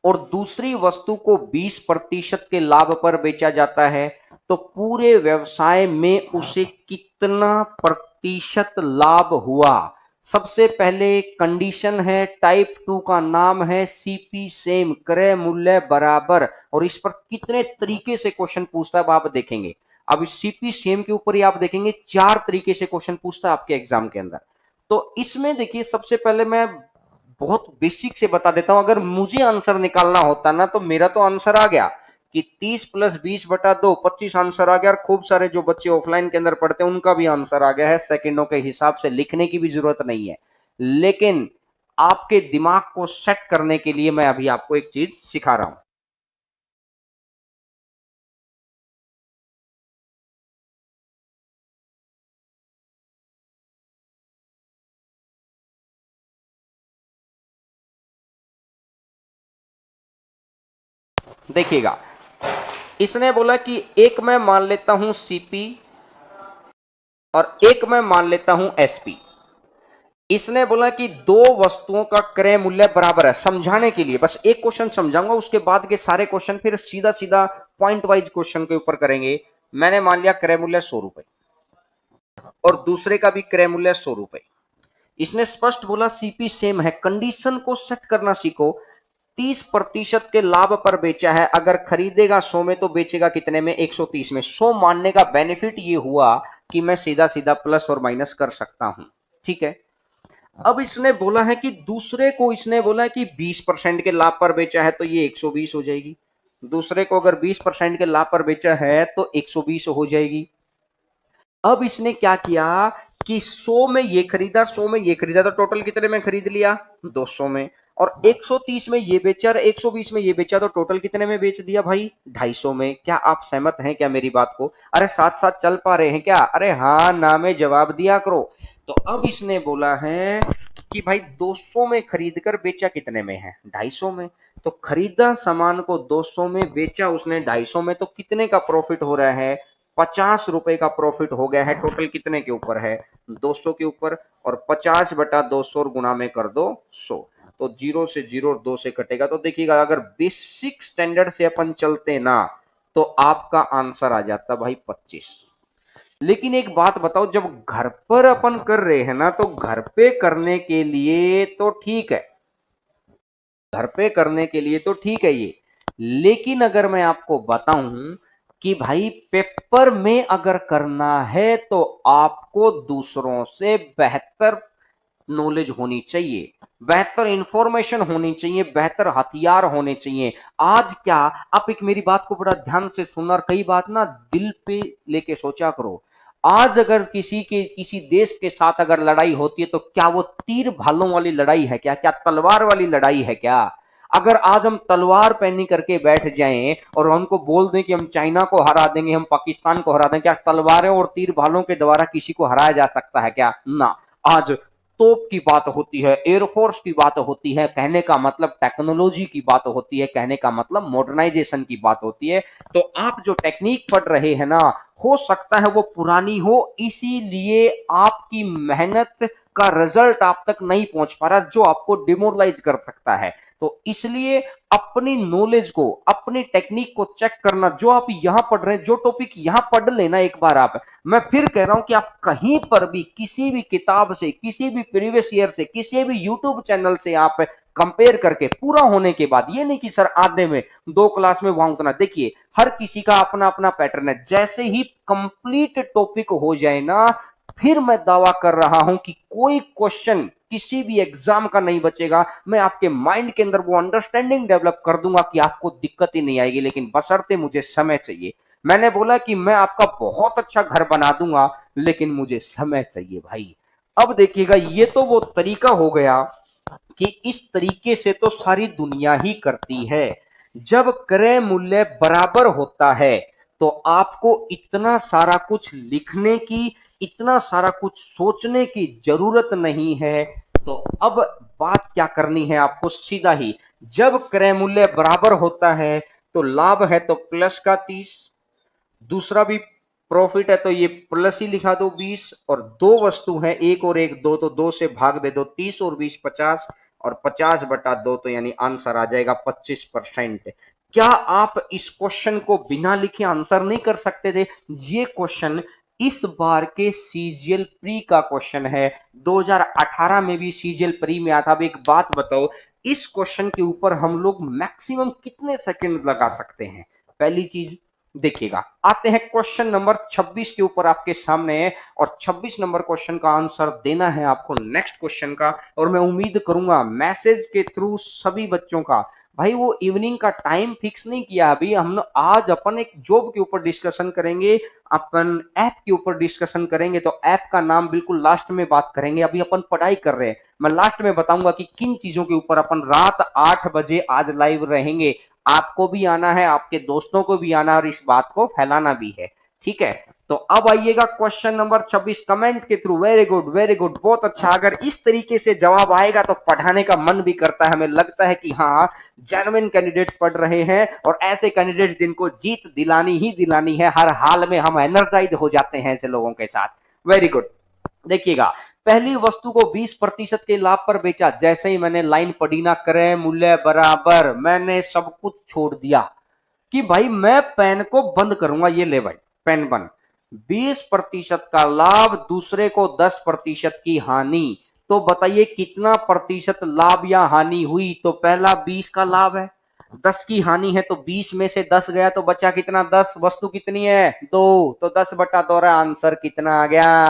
और दूसरी वस्तु को 20% के लाभ पर बेचा जाता है, तो पूरे व्यवसाय में उसे कितना प्रतिशत लाभ हुआ। सबसे पहले कंडीशन है, टाइप 2 का नाम है सीपी सेम, क्रय मूल्य बराबर, और इस पर कितने तरीके से क्वेश्चन पूछता है अब आप देखेंगे। अब इस सीपी सेम के ऊपर ही आप देखेंगे 4 तरीके से क्वेश्चन पूछता है आपके एग्जाम के अंदर। तो इसमें देखिए सबसे पहले मैं बहुत बेसिक से बता देता हूं, अगर मुझे आंसर निकालना होता ना तो मेरा तो आंसर आ गया कि 30 + 20/2 25 आंसर आ गया। और खूब सारे जो बच्चे ऑफलाइन के अंदर पढ़ते हैं उनका भी आंसर आ गया है, सेकंडों के हिसाब से लिखने की भी जरूरत नहीं है। लेकिन आपके दिमाग को सेट करने के लिए मैं अभी आपको एक चीज सिखा रहा हूं। देखिएगा, इसने बोला कि एक मैं मान लेता हूं सीपी और एक मैं मान लेता हूं एसपी। इसने बोला कि दो वस्तुओं का क्रय मूल्य बराबर है। समझाने के लिए बस एक क्वेश्चन समझाऊंगा, उसके बाद के सारे क्वेश्चन फिर सीधा सीधा पॉइंट वाइज क्वेश्चन के ऊपर करेंगे। मैंने मान लिया क्रय मूल्य 100 रुपए और दूसरे का भी क्रय मूल्य 100 रुपए। इसने स्पष्ट बोला सीपी सेम है, कंडीशन को सेट करना सीखो। 30% के लाभ पर बेचा है, अगर खरीदेगा 100 में तो बेचेगा कितने में, 130 में। 100 मानने का बेनिफिट ये हुआ कि मैं सीधा सीधा प्लस और माइनस कर सकता हूं। ठीक है, अब इसने बोला है कि दूसरे को, इसने बोला है कि 20% के लाभ पर बेचा है तो ये 120 हो जाएगी। दूसरे को अगर 20% के लाभ पर बेचा है तो 120 हो जाएगी। अब इसने क्या किया कि 100 में ये खरीदा, 100 में ये खरीदा, तो टोटल कितने में खरीद लिया? 200 में। और 130 में ये बेचा और 120 में ये बेचा, तो टोटल कितने में बेच दिया भाई? 250 में। क्या आप सहमत हैं क्या मेरी बात को? अरे साथ साथ चल पा रहे हैं क्या? अरे हाँ ना में जवाब दिया करो। तो अब इसने बोला है कि भाई 200 में खरीद कर बेचा कितने में है? 250 में। तो खरीदा सामान को 200 में, बेचा उसने 250 में, तो कितने का प्रॉफिट हो रहा है? 50 रुपए का प्रॉफिट हो गया है। टोटल कितने के ऊपर है? 200 के ऊपर। और 50/200 और गुना में कर दो 100। तो 0 से 0 और 2 से कटेगा। तो देखिएगा, अगर बेसिक स्टैंडर्ड से अपन चलते ना, तो आपका आंसर आ जाता भाई 25। लेकिन एक बात बताओ, जब घर पर अपन कर रहे हैं ना, तो घर पे करने के लिए तो ठीक है, घर पे करने के लिए तो ठीक है ये। लेकिन अगर मैं आपको बताऊं कि भाई पेपर में अगर करना है, तो आपको दूसरों से बेहतर नॉलेज होनी चाहिए, बेहतर इंफॉर्मेशन होनी चाहिए, बेहतर हथियार होने चाहिए। आज क्या, आप एक मेरी बात को बड़ा ध्यान से सुनना और कई बात ना दिल पे लेके सोचा करो। आज अगर किसी देश के साथ अगर लड़ाई होती है, तो क्या वो तीर भालों वाली लड़ाई है क्या? क्या तलवार वाली लड़ाई है क्या? अगर आज हम तलवार पहनी करके बैठ जाएं और उनको बोल दें कि हम चाइना को हरा देंगे, हम पाकिस्तान को हरा देंगे, क्या तलवारें और तीर भालों के द्वारा किसी को हराया जा सकता है क्या? ना। आज तोप की बात होती है, एयरफोर्स की बात होती है, कहने का मतलब टेक्नोलॉजी की बात होती है, कहने का मतलब मॉडर्नाइजेशन की बात होती है। तो आप जो टेक्निक पढ़ रहे हैं ना, हो सकता है वो पुरानी हो, इसीलिए आपकी मेहनत का रिजल्ट आप तक नहीं पहुंच पा रहा, जो आपको डिमोरलाइज कर सकता है। तो इसलिए अपनी नॉलेज को, अपनी टेक्निक को चेक करना। जो आप यहां पढ़ रहे हैं, जो टॉपिक यहां पढ़ लेना एक बार आप, मैं फिर कह रहा हूं कि आप कहीं पर भी किसी भी किताब से, किसी भी प्रीवियस ईयर से, किसी भी यूट्यूब चैनल से आप कंपेयर करके पूरा होने के बाद, ये नहीं कि सर आधे में 2 क्लास में वहां उतना, देखिए हर किसी का अपना अपना पैटर्न है। जैसे ही कंप्लीट टॉपिक हो जाए ना, फिर मैं दावा कर रहा हूं कि कोई क्वेश्चन किसी भी एग्जाम का नहीं बचेगा। मैं आपके माइंड के अंदर वो अंडरस्टैंडिंग डेवलप कर दूंगा कि आपको दिक्कत ही नहीं आएगी, लेकिन बशर्ते मुझे समय चाहिए। मैंने बोला कि मैं आपका बहुत अच्छा घर बना दूंगा, लेकिन मुझे समय चाहिए भाई। अब देखिएगा, ये तो वो तरीका हो गया कि इस तरीके से तो सारी दुनिया ही करती है। जब क्रय मूल्य बराबर होता है, तो आपको इतना सारा कुछ लिखने की, इतना सारा कुछ सोचने की जरूरत नहीं है। तो अब बात क्या करनी है आपको? सीधा ही, जब क्रय मूल्य बराबर होता है, तो लाभ है तो प्लस का 30, दूसरा भी प्रॉफिट है तो ये प्लस ही लिखा दो 20, और दो वस्तु है, एक और एक दो, तो दो से भाग दे दो, 30 और 20 50, और 50/2, तो यानी आंसर आ जाएगा 25%। क्या आप इस क्वेश्चन को बिना लिखे आंसर नहीं कर सकते थे? ये क्वेश्चन इस बार के सीजीएल प्री का क्वेश्चन है। 2018 में भी सीजीएल प्री में आता। अब एक बात बताओ, इस क्वेश्चन के ऊपर हम लोग मैक्सिमम कितने सेकंड लगा सकते हैं? पहली चीज देखिएगा, आते हैं क्वेश्चन नंबर 26 के ऊपर आपके सामने है, और 26 नंबर क्वेश्चन का आंसर देना है आपको नेक्स्ट क्वेश्चन का। और मैं उम्मीद करूंगा मैसेज के थ्रू सभी बच्चों का, भाई वो इवनिंग का टाइम फिक्स नहीं किया अभी हम लोग। आज अपन एक जॉब के ऊपर डिस्कशन करेंगे, अपन ऐप के ऊपर डिस्कशन करेंगे, तो ऐप का नाम बिल्कुल लास्ट में बात करेंगे। अभी अपन पढ़ाई कर रहे हैं, मैं लास्ट में बताऊंगा कि किन चीजों के ऊपर अपन रात 8 बजे आज लाइव रहेंगे। आपको भी आना है, आपके दोस्तों को भी आना, और इस बात को फैलाना भी है, ठीक है? तो अब आइएगा क्वेश्चन नंबर 26 कमेंट के through. Very good, very good, बहुत अच्छा। अगर इस तरीके से जवाब आएगा तो पढ़ाने का मन भी करता है, हमें लगता है कि हाँ जेन्युइन कैंडिडेट्स पढ़ रहे हैं, और ऐसे कैंडिडेट्स जिनको जीत दिलानी ही दिलानी है, हर हाल में हम एनर्जाइज हो जाते हैं ऐसे लोगों के साथ। Very good. देखिएगा, पहली वस्तु को 20% के लाभ पर बेचा। जैसे ही मैंने लाइन पढ़ी ना, क्रय मूल्य बराबर, मैंने सब कुछ छोड़ दिया कि भाई मैं पेन को बंद करूंगा। ये ले भाई, पेन बंद। 20% का लाभ, दूसरे को 10% की हानि। तो बताइए कितना प्रतिशत लाभ या हानि हुई? तो पहला 20 का लाभ है, 10 की हानि है, तो 20 में से 10 गया तो बचा कितना? 10। वस्तु कितनी है? 2, तो 10/2 आंसर कितना आ गया?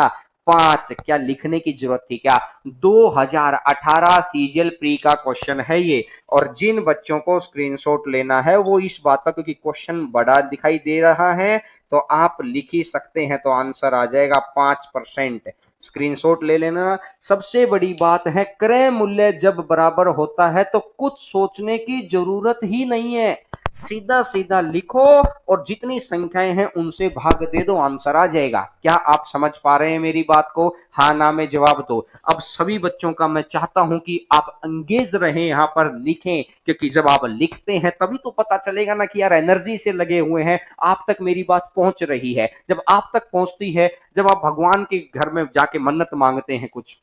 5। क्या लिखने की जरूरत थी क्या? 2018 सीजीएल प्री का क्वेश्चन है ये। और जिन बच्चों को स्क्रीनशॉट लेना है वो इस बात का, क्योंकि क्वेश्चन बड़ा दिखाई दे रहा है तो आप लिख ही सकते हैं, तो आंसर आ जाएगा 5%। स्क्रीनशॉट ले लेना। सबसे बड़ी बात है, क्रय मूल्य जब बराबर होता है तो कुछ सोचने की जरूरत ही नहीं है, सीधा सीधा लिखो और जितनी संख्याएं हैं उनसे भाग दे दो, आंसर आ जाएगा। क्या आप समझ पा रहे हैं मेरी बात को? हाँ ना में जवाब दो। अब सभी बच्चों का मैं चाहता हूं कि आप एंगेज रहें, यहां पर लिखें, क्योंकि जब आप लिखते हैं तभी तो पता चलेगा ना कि यार एनर्जी से लगे हुए हैं, आप तक मेरी बात पहुंच रही है। जब आप तक पहुंचती है, जब आप भगवान के घर में जाके मन्नत मांगते हैं कुछ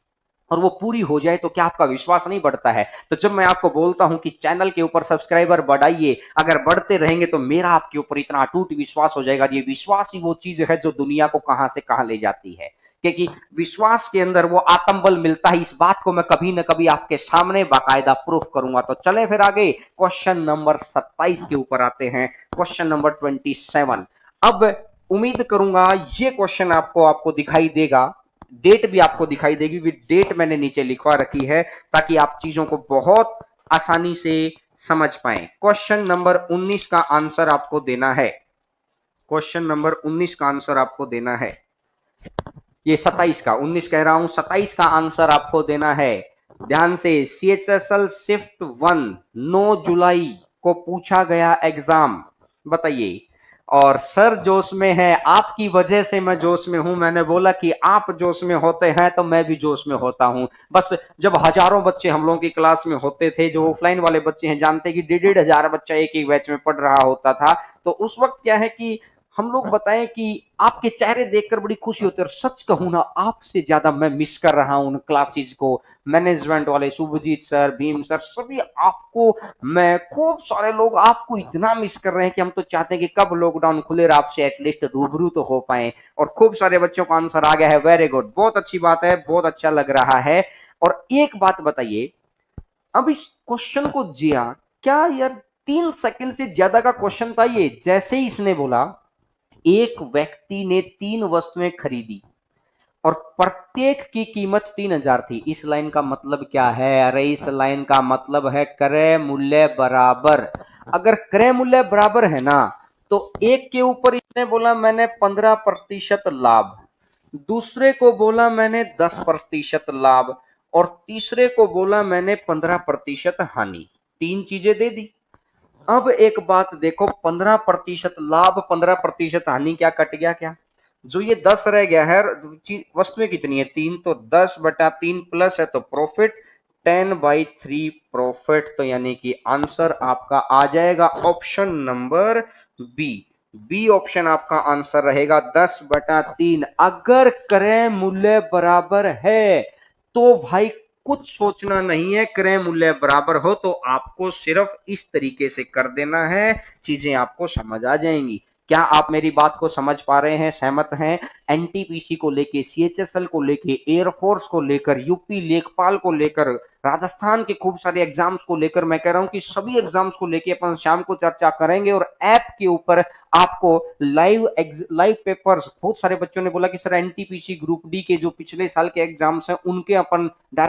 और वो पूरी हो जाए, तो क्या आपका विश्वास नहीं बढ़ता है? तो जब मैं आपको बोलता हूं कि चैनल के ऊपर सब्सक्राइबर बढ़ाइए, अगर बढ़ते रहेंगे तो मेरा आपके ऊपर इतना अटूट विश्वास हो जाएगा। ये विश्वास ही वो चीज है जो दुनिया को कहां से कहां ले जाती है, क्योंकि विश्वास के अंदर वो आत्मबल मिलता है। इस बात को मैं कभी ना कभी आपके सामने बाकायदा प्रूफ करूंगा। तो चले फिर आगे क्वेश्चन नंबर 27 के ऊपर आते हैं। Question number 27। अब उम्मीद करूंगा ये क्वेश्चन आपको दिखाई देगा, डेट भी आपको दिखाई देगी, डेट मैंने नीचे लिखवा रखी है ताकि आप चीजों को बहुत आसानी से समझ पाएं। क्वेश्चन नंबर 19 का आंसर आपको देना है। क्वेश्चन नंबर 19 का आंसर आपको देना है। ये 27 का, 19 कह रहा हूं, 27 का आंसर आपको देना है। ध्यान से, सीएचएसएल शिफ्ट 1 9 जुलाई को पूछा गया एग्जाम, बताइए। और सर जोश में है, आपकी वजह से मैं जोश में हूं। मैंने बोला कि आप जोश में होते हैं तो मैं भी जोश में होता हूं। बस जब हजारों बच्चे हम लोगों की क्लास में होते थे, जो ऑफलाइन वाले बच्चे हैं जानते हैं कि 1,500 बच्चा एक ही बैच में पढ़ रहा होता था, तो उस वक्त क्या है कि हम लोग बताएं कि आपके चेहरे देखकर बड़ी खुशी होती है। और सच कहूं ना, आपसे ज्यादा मैं मिस कर रहा हूं उन क्लासेज को। मैनेजमेंट वाले शुभजीत सर, भीम सर, सभी आपको, मैं खूब सारे लोग आपको इतना मिस कर रहे हैं कि हम तो चाहते हैं कि कब लॉकडाउन खुले और आपसे एटलीस्ट रूबरू तो हो पाए। और खूब सारे बच्चों का आंसर आ गया है, वेरी गुड, बहुत अच्छी बात है, बहुत अच्छा लग रहा है। और एक बात बताइए, अब इस क्वेश्चन को जिया क्या यार, 3 सेकंड से ज्यादा का क्वेश्चन था ये। जैसे ही इसने बोला एक व्यक्ति ने 3 वस्तुएं खरीदी और प्रत्येक की कीमत 3,000 थी, इस लाइन का मतलब क्या है? अरे इस लाइन का मतलब है क्रय मूल्य बराबर। अगर क्रय मूल्य बराबर है ना, तो एक के ऊपर इसने बोला मैंने 15% लाभ, दूसरे को बोला मैंने 10% लाभ, और तीसरे को बोला मैंने 15% हानि। 3 चीजें दे दी। अब एक बात देखो, 15% लाभ 15% हानि, क्या कट गया? क्या जो ये 10 रह गया है, वस्तुएं कितनी है? 3, तो 10/3 प्लस है तो प्रॉफिट 10/3 प्रॉफिट। तो यानी कि आंसर आपका आ जाएगा option number B. B option आपका आंसर रहेगा 10/3। अगर क्रय मूल्य बराबर है तो भाई कुछ सोचना नहीं है, क्रय मूल्य बराबर हो तो आपको सिर्फ इस तरीके से कर देना है, चीजें आपको समझ आ जाएंगी। क्या आप मेरी बात को समझ पा रहे हैं, सहमत हैं? एनटीपीसी को लेके, सीएचएसएल को लेके, एयरफोर्स को लेकर, यूपी लेखपाल को लेकर, राजस्थान के खूब सारे एग्जाम्स को लेकर, मैं कह रहा हूं कि सभी एग्जाम्स को लेके अपन शाम को चर्चा करेंगे। और ऐप के ऊपर आपको लाइव पेपर्स, बहुत सारे बच्चों ने बोला कि सर एनटीपीसी ग्रुप डी के जो पिछले साल के एग्जाम्स हैं उनके अपन डायरेक्ट